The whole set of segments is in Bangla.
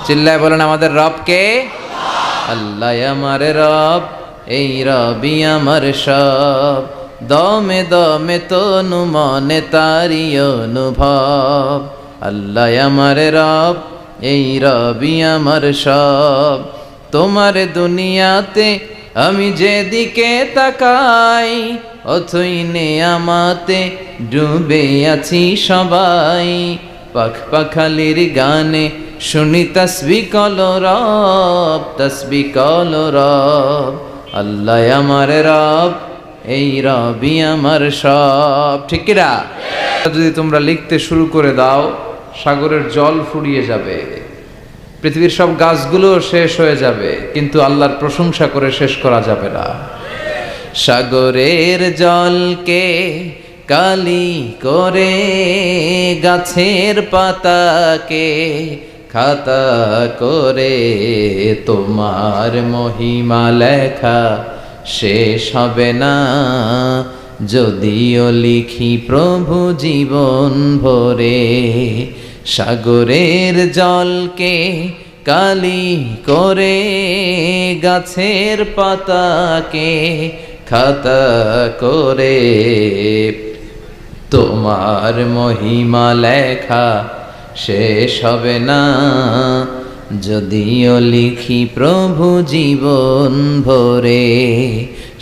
চিল্লায় বলেন আমাদের রব কে? আল্লাহ আমার রব, এই রবি আমার সব, দমে দমে তনু মনে তারি অনুভব। আল্লাহ আমার রব, এই রবি আমার সব, তোমার দুনিয়াতে আমি যেদিকে তাকাই, অথই নেয়ামতে ডুবে আছি সবাই। পাখ পাখালির গানে শুনি তসবিহ কলো রব, তসবিহ কলো রব। আল্লাহ আমার রব, এই রবি আমার সব। ঠিক কিনা? যদি তোমরা লিখতে শুরু করে দাও, সাগরের জল ফুরিয়ে যাবে, পৃথিবীর সব গাছগুলো শেষ হয়ে যাবে, কিন্তু আল্লাহর প্রশংসা করে শেষ করা যাবে না। সাগরের জলকে কালি করে, গাছের পাতাকে খাতা করে, তোমার মহিমা লেখা শেষ হবে না, যদিও লিখি প্রভু জীবন ভরে। সাগরের জলকে কালি করে, গাছের পাতাকে খাতা করে, তোমার মহিমা লেখা শেষ হবে না, যদিও লিখি প্রভু জীবন ভরে।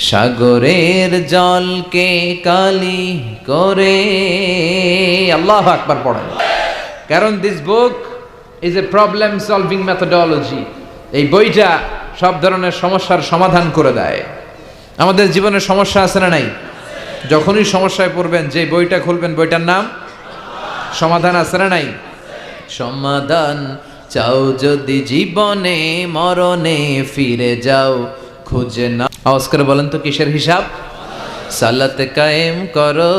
সাগরের জলকে কালি করে। আল্লাহু আকবার পড়েন। কারণ this book is a problem solving methodology. এই বইটা সব ধরনের সমস্যার সমাধান করে দেয়। আমাদের জীবনে সমস্যা আছে না নাই? যখনই সমস্যায় পড়বেন, যে বইটা খুলবেন বইটার নাম সমাধান। আছে না নাই? সমাধান চাও যদি জীবনে, মরণে ফিরে যাও খুঁজে না। আওয়াজ করে বলেন তো কিসের হিসাব? সালাত কায়েম করো,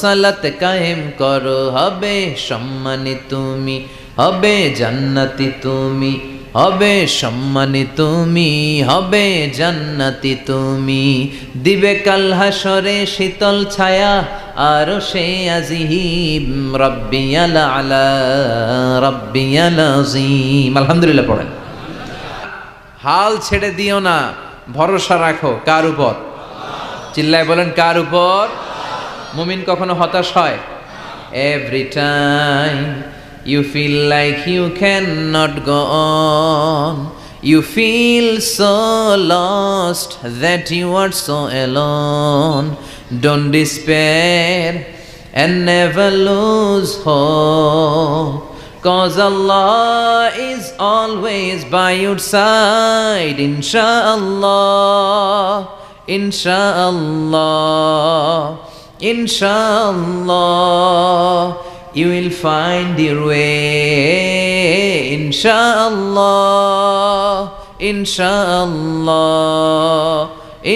সালাত কায়েম করো, হবে সম্মানী তুমি, হবে জান্নাতি তুমি, হবে সম্মানী তুমি, হবে জান্নাতি তুমি। দিবে কাল হাসরে শীতল ছায়া, আর সে আজিম, রব্বিয়াল আলা, রব্বিয়াল আযীম। আলহামদুলিল্লাহ পড়েন। হাল ছেড়ে দিও না, ভরসা রাখো কার উপর? চিল্লায় বলেন কার উপর? মুমিন কখনো হতাশ হয়? Every time you feel like you cannot go on, you feel so lost that you are so alone, don't despair and never lose hope, cause Allah is always by your side. Inshallah, inshallah, inshallah, you will find your way. Inshallah, inshallah,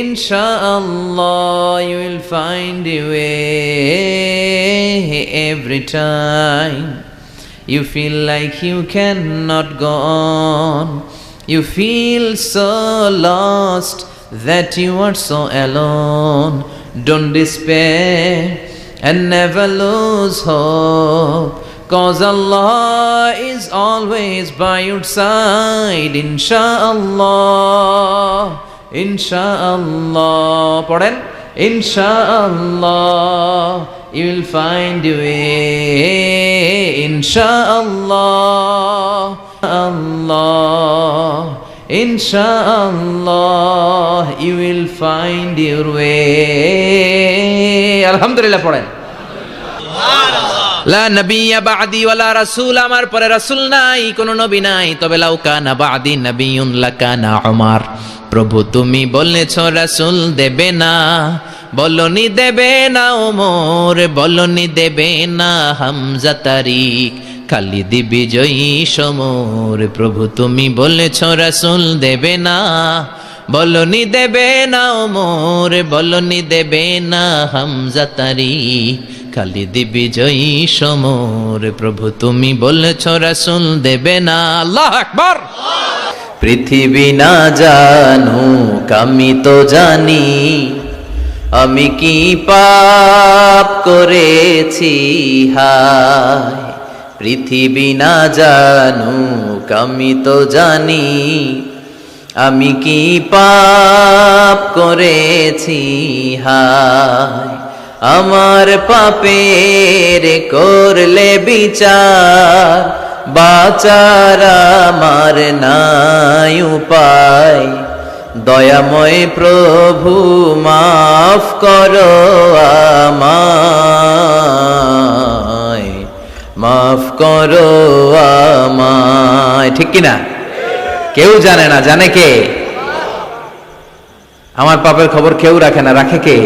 inshallah, you will find your way. Every time you feel like you cannot go on, you feel so lost that you are so alone, don't despair and never lose hope, cause Allah is always by your side. Inshallah, inshallah, পড়েন। Inshallah, you will find your way. Inshallah, Allah, inshallah, you will find your way. আলহামদুলিল্লাহ পড়েন। লা নবিয়্যা বা'দি ওয়ালা রাসূল, আমার পরে রাসূল নাই, কোন নবী নাই, তবে লাউ কানা বা'দি নবিয়্যুন লাকানা উমর। প্রভু তুমি বলেছ রাসূল দেবে না, বলনি দেবে না ওমর, বলনি দেবে না হামজা তারিক, খালিদ বিজয়ী সমর। প্রভু তুমি বলেছ রাসূল দেবে না, বলনি দেবে না ওমর, বলনি দেবে না হামজা তারিক, খালিদ বিজয়ী সমর। প্রভু তুমি বলেছ রাসূল দেবে না। আল্লাহু আকবার। পৃথিবী না জানুক আমি তো জানি, আমি কি পাপ করেছি হায়। পৃথিবী না জানুক আমি তো জানি আমি কি পাপ করেছি, হায় আমার পাপের করলে বিচার, বাঁচার আমার নাই উপায়। দয়াময় প্রভু মাফ করো আমায়, মাফ করো আমায়। ঠিক কিনা? কেউ জানে না, জানে কে? আমার পাপের খবর কেউ রাখে না, রাখে কে?